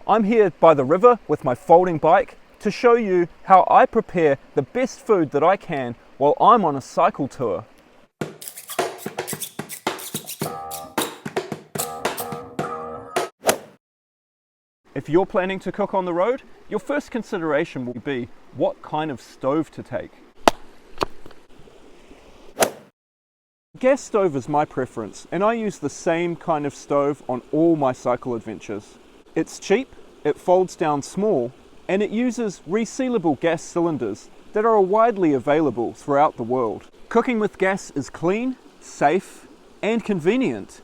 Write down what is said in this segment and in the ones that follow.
I'm here by the river with my folding bike to show you how I prepare the best food that I can while I'm on a cycle tour. If you're planning to cook on the road, your first consideration will be what kind of stove to take. Gas stove is my preference, and I use the same kind of stove on all my cycle adventures. It's cheap, it folds down small, and it uses resealable gas cylinders that are widely available throughout the world. Cooking with gas is clean, safe, and convenient.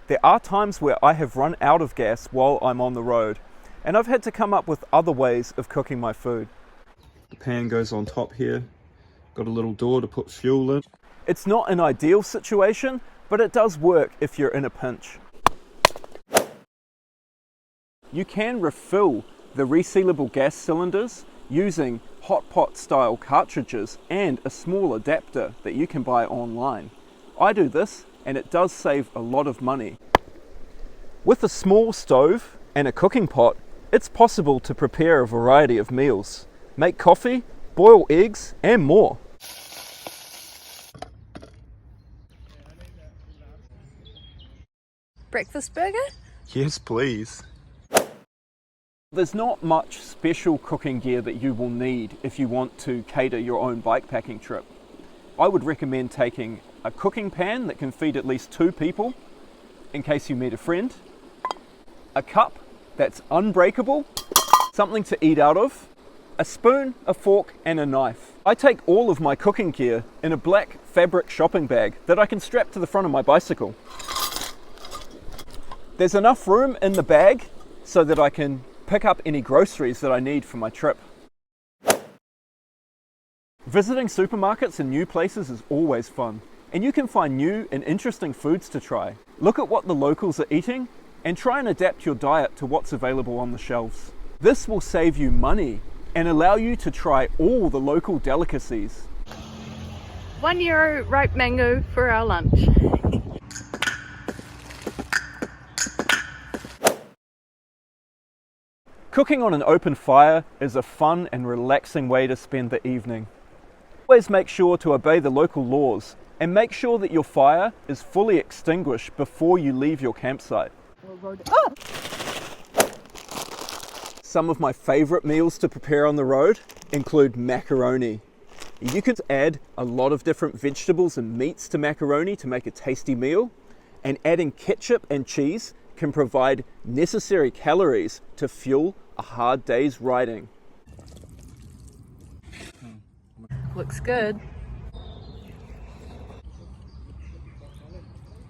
There are times where I have run out of gas while I'm on the road, and I've had to come up with other ways of cooking my food. The pan goes on top here, got a little door to put fuel in. It's not an ideal situation, but it does work if you're in a pinch. You can refill the resealable gas cylinders using hot pot style cartridges and a small adapter that you can buy online. I do this and it does save a lot of money. With a small stove and a cooking pot, it's possible to prepare a variety of meals, make coffee, boil eggs, and more. Breakfast burger? Yes, please. There's not much special cooking gear that you will need if you want to cater your own bikepacking trip. I would recommend taking a cooking pan that can feed at least 2 people in case you meet a friend, a cup that's unbreakable, something to eat out of, a spoon, a fork, and a knife. I take all of my cooking gear in a black fabric shopping bag that I can strap to the front of my bicycle. There's enough room in the bag so that I can pick up any groceries that I need for my trip. Visiting supermarkets in new places is always fun, and you can find new and interesting foods to try. Look at what the locals are eating and try and adapt your diet to what's available on the shelves. This will save you money and allow you to try all the local delicacies. €1 ripe mango for our lunch. Cooking on an open fire is a fun and relaxing way to spend the evening. Always make sure to obey the local laws and make sure that your fire is fully extinguished before you leave your campsite. Some of my favorite meals to prepare on the road include macaroni. You could add a lot of different vegetables and meats to macaroni to make a tasty meal, and adding ketchup and cheese can provide necessary calories to fuel a hard day's riding. Looks good.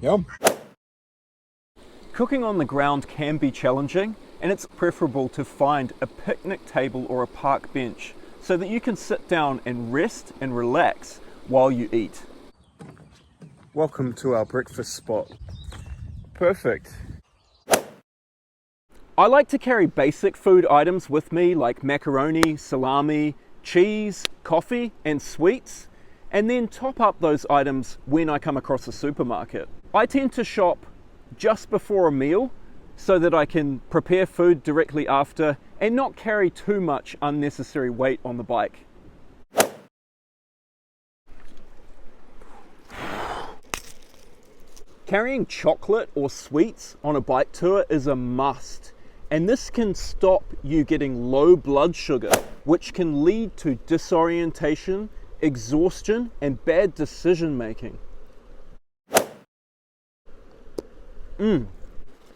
Yum. Cooking on the ground can be challenging, and it's preferable to find a picnic table or a park bench so that you can sit down and rest and relax while you eat. Welcome to our breakfast spot. Perfect. I like to carry basic food items with me like macaroni, salami, cheese, coffee, and sweets, and then top up those items when I come across a supermarket. I tend to shop just before a meal so that I can prepare food directly after and not carry too much unnecessary weight on the bike. Carrying chocolate or sweets on a bike tour is a must, and this can stop you getting low blood sugar, which can lead to disorientation, exhaustion, and bad decision making.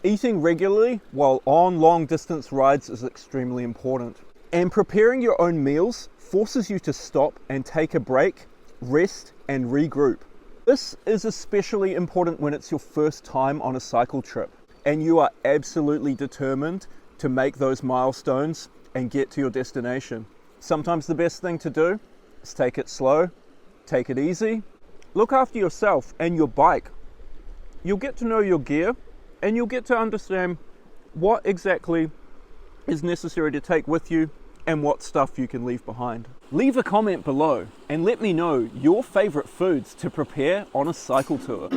Eating regularly while on long distance rides is extremely important. And preparing your own meals forces you to stop and take a break, rest, and regroup. This is especially important when it's your first time on a cycle trip and you are absolutely determined to make those milestones and get to your destination. Sometimes the best thing to do is take it slow, take it easy, look after yourself and your bike. You'll get to know your gear and you'll get to understand what exactly is necessary to take with you and what stuff you can leave behind. Leave a comment below and let me know your favorite foods to prepare on a cycle tour.